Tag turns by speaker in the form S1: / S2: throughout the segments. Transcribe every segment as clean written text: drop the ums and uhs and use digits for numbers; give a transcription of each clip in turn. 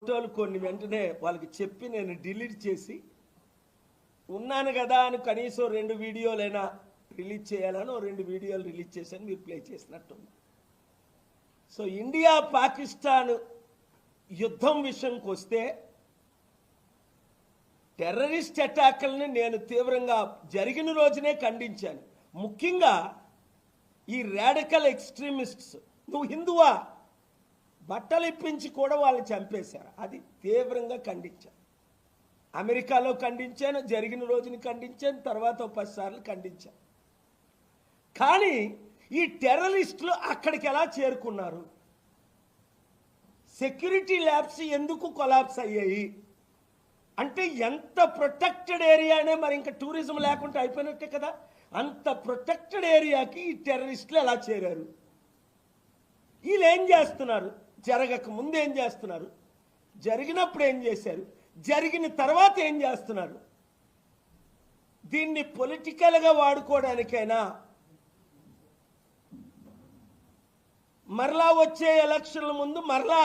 S1: ఫోటోలు కొన్ని వెంటనే వాళ్ళకి చెప్పి నేను డిలీట్ చేసి ఉన్నాను కదా అని కనీసం 2 వీడియోలైనా రిలీజ్ చేయాలని 2 వీడియోలు రిలీజ్ చేశాను, మీరు ప్లే చేసినట్టుంది. సో ఇండియా పాకిస్తాన్ యుద్ధం విషయంకి వస్తే టెర్రరిస్ట్ అటాక్లని నేను తీవ్రంగా జరిగిన రోజునే ఖండించాను. ముఖ్యంగా ఈ రాడికల్ ఎక్స్ట్రీమిస్ట్స్, నువ్వు హిందువా, బట్టలు ఇప్పించి కూడా వాళ్ళు చంపేశారు. అది తీవ్రంగా ఖండించాను. అమెరికాలో ఖండించాను, జరిగిన రోజుని ఖండించాను, తర్వాత 10 సార్లు ఖండించాను. కానీ ఈ టెర్రరిస్టులు అక్కడికి ఎలా చేరుకున్నారు? సెక్యూరిటీ ల్యాబ్స్ ఎందుకు కొలాప్స్ అయ్యాయి అంటే ఎంత ప్రొటెక్టెడ్ ఏరియానే, మరి ఇంకా టూరిజం లేకుండా అయిపోయినట్టే కదా. అంత ప్రొటెక్టెడ్ ఏరియాకి ఈ టెర్రరిస్టులు ఎలా చేరారు? వీళ్ళు ఏం చేస్తున్నారు? జరగక ముందు ఏం చేస్తున్నారు, జరిగినప్పుడు ఏం చేశారు, జరిగిన తర్వాత ఏం చేస్తున్నారు? దీన్ని పొలిటికల్గా వాడుకోవడానికైనా, మరలా వచ్చే ఎలక్షన్ల ముందు మరలా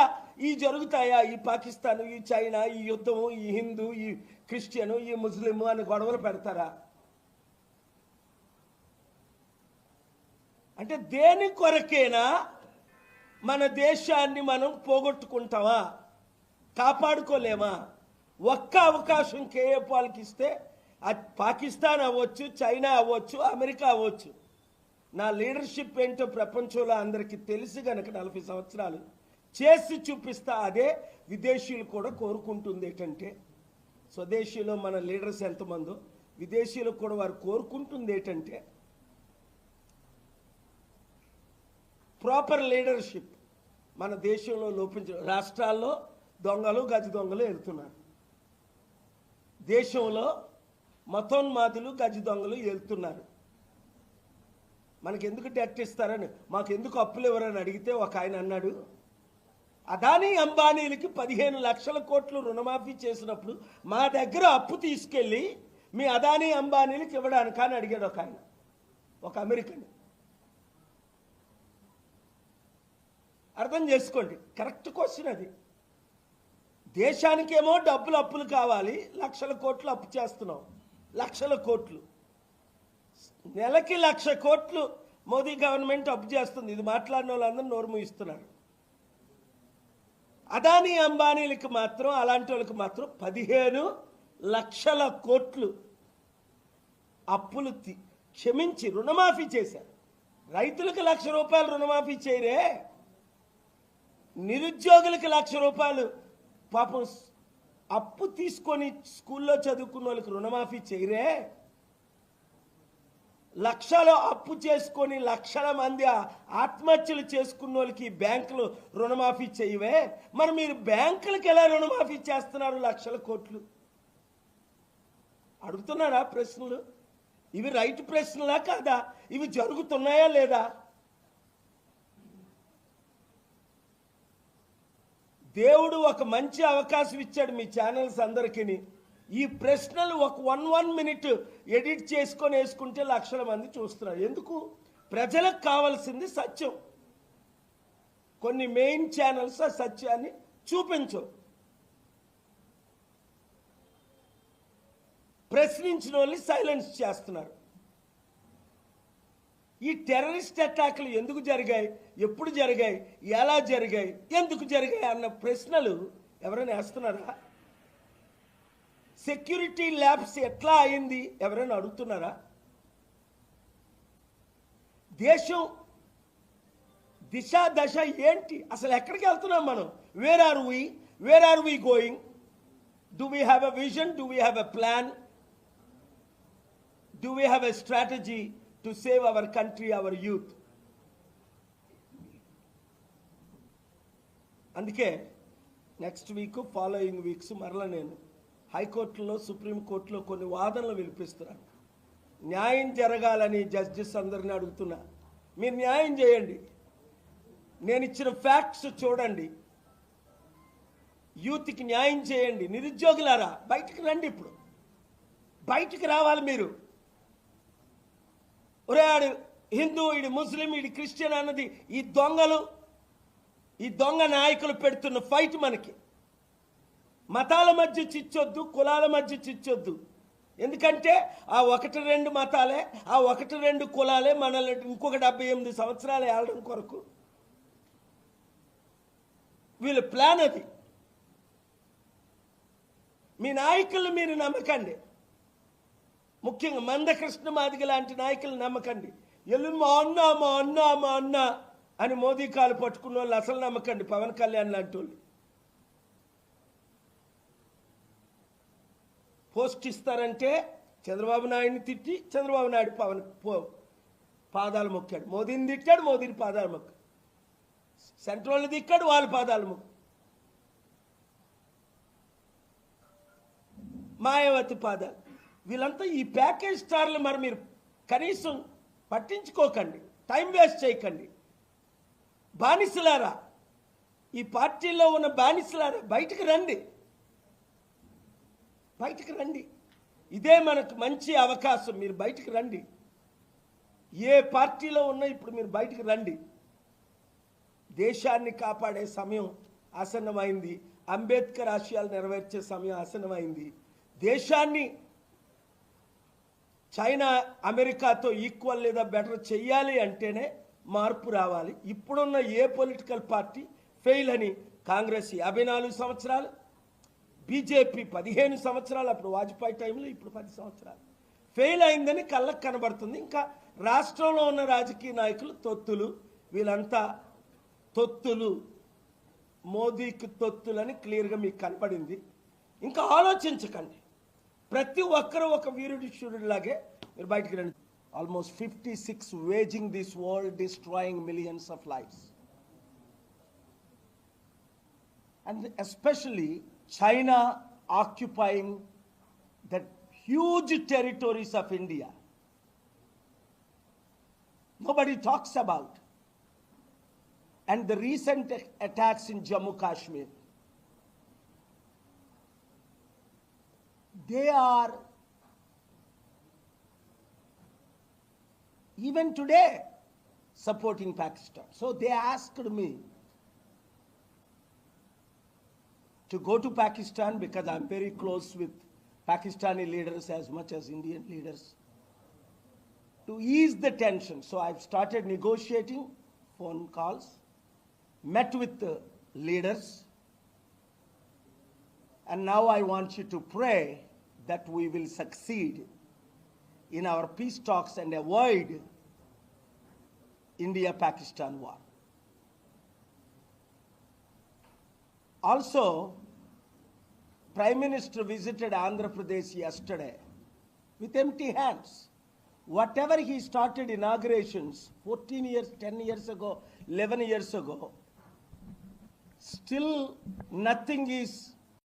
S1: ఈ జరుగుతాయా? ఈ పాకిస్తాన్, ఈ చైనా, ఈ యుద్ధము, ఈ హిందూ, ఈ క్రిస్టియను, ఈ ముస్లిము అని గొడవలు పెడతారా? అంటే దేని కొరకేనా మన దేశాన్ని మనం పోగొట్టుకుంటామా, కాపాడుకోలేమా? ఒక్క అవకాశం కేఏపాల్కి ఇస్తే అది పాకిస్తాన్ అవ్వచ్చు, చైనా అవ్వచ్చు, అమెరికా అవ్వచ్చు. నా లీడర్షిప్ ఏంటో ప్రపంచంలో అందరికీ తెలిసి గనక 40 సంవత్సరాలు చేసి చూపిస్తా. అదే విదేశీయులు కూడా కోరుకుంటుంది. ఏంటంటే స్వదేశీలో మన లీడర్స్ ఎంతమందో విదేశీయులకు కూడా వారు కోరుకుంటుంది ఏంటంటే ప్రాపర్ లీడర్షిప్. మన దేశంలో లోపించ రాష్ట్రాల్లో దొంగలు, గజ దొంగలు వెళ్తున్నారు. దేశంలో మతోన్మాదులు, గజ దొంగలు వెళ్తున్నారు. మనకెందుకు డెట్ ఇస్తారని, మాకెందుకు అప్పులు ఇవ్వరని అడిగితే ఒక ఆయన అన్నాడు, అదానీ అంబానీలకి 15 లక్షల కోట్లు రుణమాఫీ చేసినప్పుడు మా దగ్గర అప్పు తీసుకెళ్ళి మీ అదానీ అంబానీలకి ఇవ్వడానికి అని అడిగాడు ఒక ఆయన, ఒక అమెరికన్. అర్థం చేసుకోండి, కరెక్ట్ క్వశ్చన్ అది. దేశానికేమో డబ్బులు అప్పులు కావాలి, లక్షల కోట్లు అప్పు చేస్తున్నాం. లక్షల కోట్లు, నెలకి 1,00,000 కోట్లు మోదీ గవర్నమెంట్ అప్పు చేస్తుంది. ఇది మాట్లాడిన వాళ్ళందరూ నోరు మూయిస్తున్నారు. అదానీ అంబానీలకి మాత్రం, అలాంటి వాళ్ళకి మాత్రం 15 లక్షల కోట్లు అప్పులు క్షమించి రుణమాఫీ చేశారు. రైతులకు 1,00,000 రూపాయలు రుణమాఫీ చేయరే, నిరుద్యోగులకి 1,00,000 రూపాయలు పాపం అప్పు తీసుకొని స్కూల్లో చదువుకున్న వాళ్ళకి రుణమాఫీ చేయరే. లక్షలు అప్పు చేసుకొని లక్షల మంది ఆత్మహత్యలు చేసుకున్న వాళ్ళకి బ్యాంకులు రుణమాఫీ చేయవే. మరి మీరు బ్యాంకులకు ఎలా రుణమాఫీ చేస్తున్నారు 1,00,000 కోట్లు? అడుగుతున్నారా ప్రశ్నలు? ఇవి రైట్ ప్రశ్నలా కాదా? ఇవి జరుగుతున్నాయా లేదా? దేవుడు ఒక మంచి అవకాశం ఇచ్చాడు మీ ఛానల్స్ అందరికీ. ఈ ప్రశ్నలు ఒక 1 మినిట్ ఎడిట్ చేసుకొని వేసుకుంటే లక్షల మంది చూస్తున్నారు. ఎందుకు? ప్రజలకు కావాల్సింది సత్యం. కొన్ని మెయిన్ ఛానల్స్ ఆ సత్యాన్ని చూపించవు. ప్రశ్నించిన వాళ్ళని సైలెన్స్ చేస్తున్నారు. ఈ టెర్రరిస్ట్ అటాక్లు ఎందుకు జరిగాయి, ఎప్పుడు జరిగాయి, ఎలా జరిగాయి, ఎందుకు జరిగాయి అన్న ప్రశ్నలు ఎవరైనా వేస్తున్నారా? సెక్యూరిటీ ల్యాబ్స్ ఎట్లా అయింది ఎవరైనా అడుగుతున్నారా? దేశం దిశ దశ ఏంటి? అసలు ఎక్కడికి వెళ్తున్నాం మనం? Where are we going? Do we have a vision? Do we have a plan? Do we have a strategy to save our country, our youth? అందుకే నెక్స్ట్ వీక్, ఫాలోయింగ్ వీక్స్ మరలా నేను హైకోర్టులో, సుప్రీంకోర్టులో కొన్ని వాదనలు వినిపిస్తున్నాను. న్యాయం జరగాలని జడ్జెస్ అందరినీ అడుగుతున్నా. మీరు న్యాయం చేయండి. నేను ఇచ్చిన ఫ్యాక్ట్స్ చూడండి. యూత్కి న్యాయం చేయండి. నిరుద్యోగులారా బయటికి రండి. ఇప్పుడు బయటికి రావాలి మీరు. ఒరే ఆడు హిందూ, ఈడు ముస్లిం, ఈడు క్రిస్టియన్ అన్నది ఈ దొంగలు, ఈ దొంగ నాయకులు పెడుతున్న ఫైట్ మనకి. మతాల మధ్య చిచ్చొద్దు, కులాల మధ్య చిచ్చొద్దు. ఎందుకంటే ఆ 1-2 మతాలే, ఆ 1-2 కులాలే మనల్ని ఇంకొక 78 సంవత్సరాలు ఏలడం కొరకు వీళ్ళ ప్లాన్ అది. మీ నాయకులు మీరు నమ్మకండి, ముఖ్యంగా మందకృష్ణ మాదిగ లాంటి నాయకులు నమ్మకండి. ఎల్లు మా అన్న అని మోదీ కాలు పట్టుకున్న వాళ్ళు అసలు నమ్మకండి. పవన్ కళ్యాణ్ లాంటి వాళ్ళు పోస్ట్ ఇస్తారంటే చంద్రబాబు నాయుడిని తిట్టి చంద్రబాబు నాయుడు పాదాలు మొక్కాడు, మోదీని తిట్టాడు, మోదీని పాదాలు మొక్కాడు, సెంట్రల్ దిక్కాడు, వాళ్ళ పాదాలు మొక్కాడు. మాయావతి పాదాలు, వీళ్ళంతా ఈ ప్యాకేజ్ స్టార్లు. మరి మీరు కనీసం పట్టించుకోకండి, టైం వేస్ట్ చేయకండి. బానిసలారా, ఈ పార్టీలో ఉన్న బానిసలారా బయటకు రండి, బయటకు రండి. ఇదే మనకు మంచి అవకాశం, మీరు బయటకు రండి. ఏ పార్టీలో ఉన్నా ఇప్పుడు మీరు బయటకు రండి. దేశాన్ని కాపాడే సమయం ఆసన్నమైంది, అంబేద్కర్ ఆశయాలు నెరవేర్చే సమయం ఆసన్నమైంది. దేశాన్ని చైనా అమెరికాతో ఈక్వల్ లేదా బెటర్ చెయ్యాలి అంటేనే మార్పు రావాలి. ఇప్పుడున్న ఏ పొలిటికల్ పార్టీ ఫెయిల్ అని, కాంగ్రెస్ 54 సంవత్సరాలు, బీజేపీ 15 సంవత్సరాలు, అప్పుడు వాజ్పేయి టైంలో, ఇప్పుడు 10 సంవత్సరాలు ఫెయిల్ అయిందని కళ్ళకు కనబడుతుంది. ఇంకా రాష్ట్రంలో ఉన్న రాజకీయ నాయకులు తొత్తులు, వీళ్ళంతా తొత్తులు, మోదీకి తొత్తులని క్లియర్గా మీకు కనపడింది. ఇంకా ఆలోచించకండి, ప్రతి ఒక్కరూ ఒక వీరుడి శూరుడిలాగే మీరు బయటికి రండి. Almost 56 waging this world, destroying millions of lifes, and especially China occupying the huge territories of India. Nobody talks about. And the recent attacks in Jammu Kashmir, they are even today supporting Pakistan. So they asked me to go to Pakistan because I'm very close with Pakistani leaders as much as Indian leaders, to ease the tension. So I've started negotiating, phone calls, met with the leaders, and now I want you to pray that we will succeed in our peace talks and avoid India-Pakistan war. Also, Prime Minister visited Andhra Pradesh yesterday with empty hands. Whatever he started inaugurations 14 years, 10 years ago, 11 years ago, still nothing is